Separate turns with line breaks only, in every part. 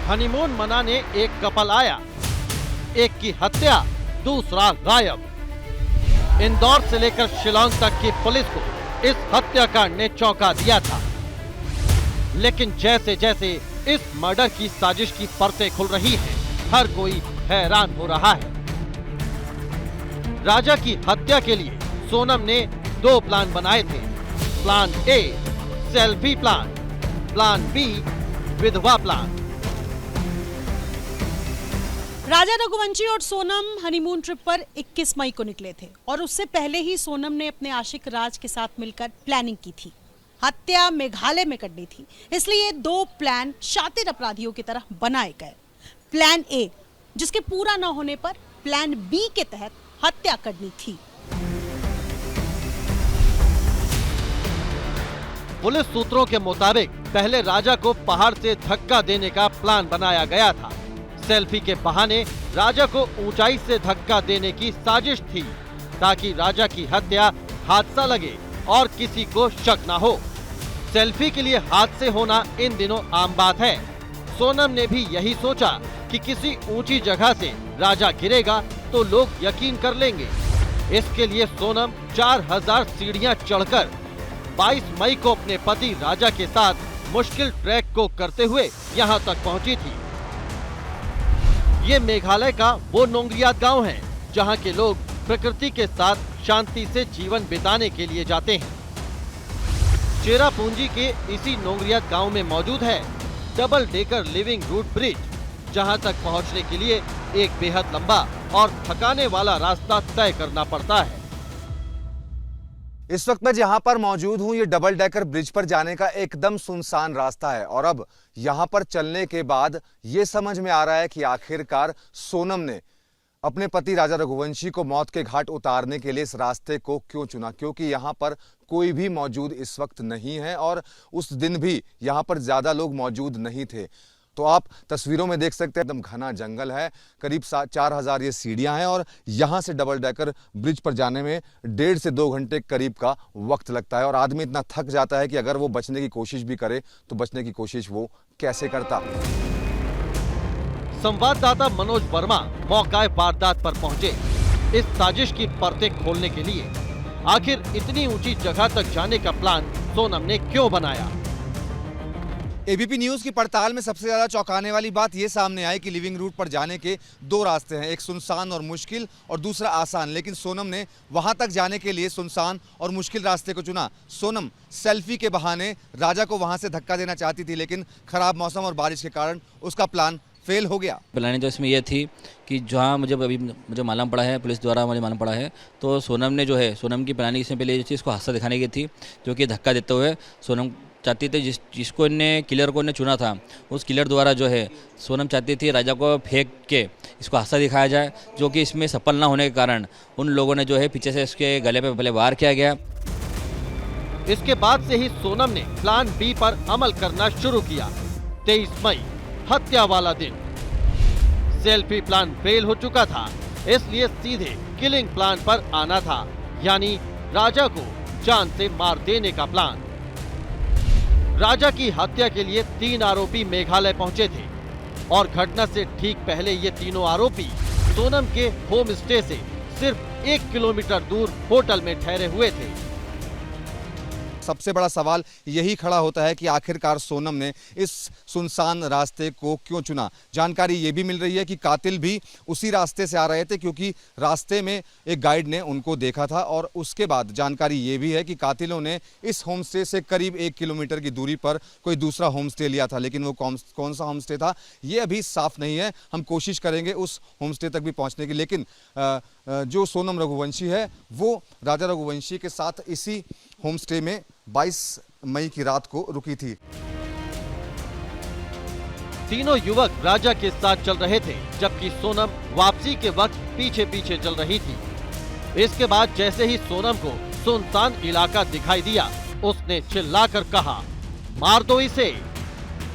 Honeymoon मनाने एक couple आया, एक की हत्या, दूसरा गायब। इंदौर से लेकर शिलांग तक की पुलिस को इस हत्याकांड ने चौंका दिया था। लेकिन जैसे जैसे इस मर्डर की साजिश की परतें खुल रही हैं, हर कोई हैरान हो रहा है। राजा की हत्या के लिए सोनम ने 2 प्लान बनाए थे। Plan A selfie plan, plan B विधवा प्लान।
राजा रघुवंशी और सोनम हनीमून ट्रिप पर 21 मई को निकले थे और उससे पहले ही सोनम ने अपने आशिक राज के साथ मिलकर प्लानिंग की थी। हत्या मेघालय में करनी थी, इसलिए 2 प्लान शातिर अपराधियों की तरह बनाए गए। प्लान ए, जिसके पूरा न होने पर प्लान बी के तहत हत्या करनी थी।
पुलिस सूत्रों के मुताबिक पहले राजा को पहाड़ से धक्का देने का प्लान बनाया गया था। सेल्फी के बहाने राजा को ऊंचाई से धक्का देने की साजिश थी, ताकि राजा की हत्या हादसा लगे और किसी को शक न हो। सेल्फी के लिए हादसे होना इन दिनों आम बात है। सोनम ने भी यही सोचा कि किसी ऊंची जगह से राजा गिरेगा तो लोग यकीन कर लेंगे। इसके लिए सोनम 4000 सीढ़ियां चढ़कर 22 मई को अपने पति राजा के साथ मुश्किल ट्रैक को करते हुए यहां तक पहुंची थी। ये मेघालय का वो नोंगरियात गांव है जहां के लोग प्रकृति के साथ शांति से जीवन बिताने के लिए जाते हैं। चेरापूंजी के इसी नोंगरियात गांव में मौजूद है double decker living root bridge, जहां तक पहुंचने के लिए एक बेहद लंबा और थकाने वाला रास्ता तय करना पड़ता है।
इस वक्त मैं जहां पर मौजूद हूं, ये डबल डेकर ब्रिज पर जाने का एकदम सुनसान रास्ता है और अब यहां पर चलने के बाद ये समझ में आ रहा है कि आखिरकार सोनम ने अपने पति राजा रघुवंशी को मौत के घाट उतारने के लिए इस रास्ते को क्यों चुना, क्योंकि यहां पर कोई भी मौजूद इस वक्त नहीं है और उस दिन भी यहां पर ज्यादा लोग मौजूद नहीं थे। तो आप तस्वीरों में देख सकते हैं एकदम घना जंगल है, करीब 4000 ये सीढ़ियां हैं और यहां से डबल डेकर ब्रिज पर जाने में 1.5 से 2 घंटे करीब का वक्त लगता है और आदमी इतना थक जाता है कि अगर वो बचने की कोशिश भी करे तो बचने की कोशिश वो कैसे करता।
संवाददाता मनोज वर्मा मौकाए वारदात पर पहुंचे इस साजिश की परतें खोलने के लिए। आखिर इतनी ऊंची जगह तक जाने का प्लान सोनम ने क्यों बनाया?
एबीपी न्यूज की पड़ताल में सबसे ज्यादा चौंकाने वाली बात यह सामने आई कि लिविंग रूट पर जाने के 2 रास्ते हैं, एक सुनसान और मुश्किल और दूसरा आसान, लेकिन सोनम ने वहां तक जाने के लिए सुनसान और मुश्किल रास्ते को चुना। सोनम सेल्फी के बहाने राजा को वहां से धक्का देना चाहती थी, लेकिन खराब मौसम और बारिश के कारण उसका प्लान फेल हो गया।
प्लानिंग तो इसमें यह थी कि जहाँ मुझे मालूम पड़ा है, पुलिस द्वारा मुझे मालूम पड़ा है, तो सोनम ने जो है, सोनम की प्लानिंग इसमें पहले जो चीज़ को हादसा दिखाने की थी, जो कि धक्का देते हुए सोनम चाहती थी जिसको इन्हें किलर को इन्हें चुना था, उस किलर द्वारा जो है सोनम चाहती थी राजा को फेंक के इसको हादसा दिखाया जाए, जो कि इसमें सफल ना होने के कारण उन लोगों ने जो है पीछे से इसके गले पे पहले वार किया गया।
इसके बाद से ही सोनम ने प्लान बी पर अमल करना शुरू किया। 23 मई हत्या वाला दिन। सेल्फी प्लान फेल हो चुका था, इसलिए सीधे किलिंग प्लान पर आना था, यानी राजा को जान से मार देने का प्लान। राजा की हत्या के लिए 3 आरोपी मेघालय पहुंचे थे और घटना से ठीक पहले ये तीनों आरोपी सोनम के होम स्टे से सिर्फ 1 किलोमीटर दूर होटल में ठहरे हुए थे।
सबसे बड़ा सवाल यही खड़ा होता है कि आखिरकार सोनम ने इस सुनसान रास्ते को क्यों चुना। जानकारी ये भी मिल रही है कि कातिल भी उसी रास्ते से आ रहे थे, क्योंकि रास्ते में एक गाइड ने उनको देखा था और उसके बाद जानकारी ये भी है कि कातिलों ने इस होमस्टे से करीब 1 किलोमीटर की दूरी पर कोई दूसरा होमस्टे लिया था, लेकिन वो कौन सा होमस्टे था ये अभी साफ नहीं है। हम कोशिश करेंगे उस होमस्टे तक भी पहुँचने की, लेकिन जो सोनम रघुवंशी है वो राजा रघुवंशी के साथ इसी होमस्टे में 22 मई की रात को रुकी थी।
तीनों युवक राजा के साथ चल रहे थे, जबकि सोनम वापसी के वक्त पीछे पीछे चल रही थी। इसके बाद जैसे ही सोनम को सुनसान इलाका दिखाई दिया, उसने चिल्लाकर कहा, मार दो इसे।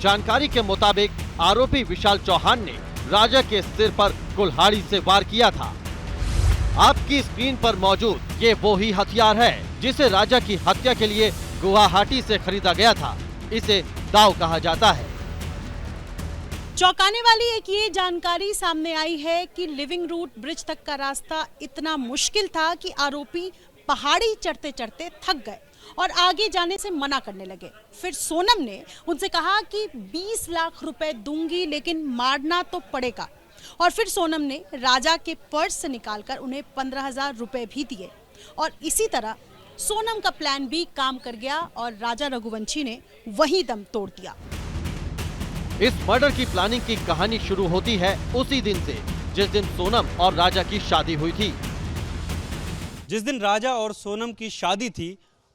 जानकारी के मुताबिक आरोपी विशाल चौहान ने राजा के सिर पर कुल्हाड़ी से वार किया था। आपकी स्क्रीन पर मौजूद ये वो ही हथियार है जिसे राजा की हत्या के लिए गुवाहाटी से खरीदा गया था। इसे दाव कहा जाता है।
चौंकाने वाली एक ये जानकारी सामने आई है कि लिविंग रूट ब्रिज तक का रास्ता इतना मुश्किल था कि आरोपी पहाड़ी चढ़ते चढ़ते थक गए और आगे जाने से मना करने लगे। फिर सोनम ने उनसे कहा कि 20 लाख रुपए दूंगी लेकिन मारना तो पड़ेगा। और फिर सोनम ने राजा के पर्स से निकालकर उन्हें 15,000 रुपए भी दिए और इसी तरह सोनम का प्लान भी काम कर गया और राजा रघुवंशी ने वहीं दम तोड़ दिया।
इस मर्डर की प्लानिंग की कहानी शुरू होती है उसी दिन से जिस दिन सोनम और राजा की शादी हुई थी।
जिस दिन राजा और सोनम की शादी थी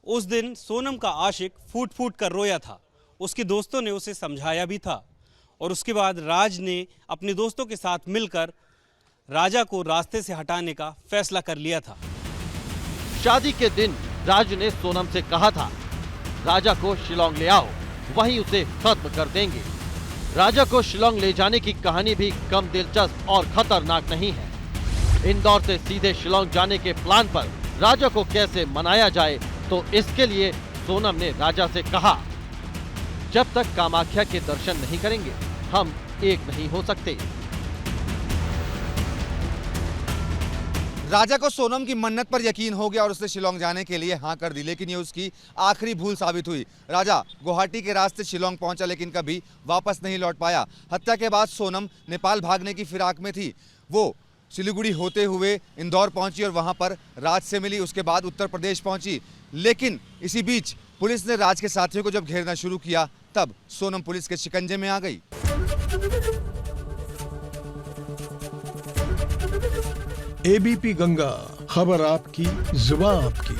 उस दिन सोनम का आशिक फूट फूट कर रोया था। उसके दोस्तों ने उसे समझाया भी था और उसके बाद राज ने अपने दोस्तों के साथ मिलकर राजा को रास्ते से हटाने का फैसला कर लिया था।
शादी के दिन राज ने सोनम से कहा था राजा को शिलोंग ले आओ, वहीं उसे खत्म कर देंगे। राजा को शिलोंग ले जाने की कहानी भी कम दिलचस्प और खतरनाक नहीं है। इंदौर से सीधे शिलोंग जाने के प्लान पर राजा को कैसे मनाया जाए, तो इसके लिए सोनम ने राजा से कहा जब तक कामाख्या के दर्शन नहीं करेंगे हम एक नहीं हो सकते।
राजा को सोनम की मन्नत पर यकीन हो गया और उसने शिलोंग जाने के लिए हाँ कर दी, लेकिन ये उसकी आखिरी भूल साबित हुई। राजा गुवाहाटी के रास्ते शिलोंग पहुंचा लेकिन कभी वापस नहीं लौट पाया। हत्या के बाद सोनम नेपाल भागने की फिराक में थी। वो सिलीगुड़ी होते हुए इंदौर पहुंची और वहां पर राज से मिली। उसके बाद उत्तर प्रदेश पहुंची, लेकिन इसी बीच पुलिस ने राज के साथियों को जब घेरना शुरू किया तब सोनम पुलिस के शिकंजे में आ गई।
एबीपी गंगा, खबर आपकी, जुबान आपकी।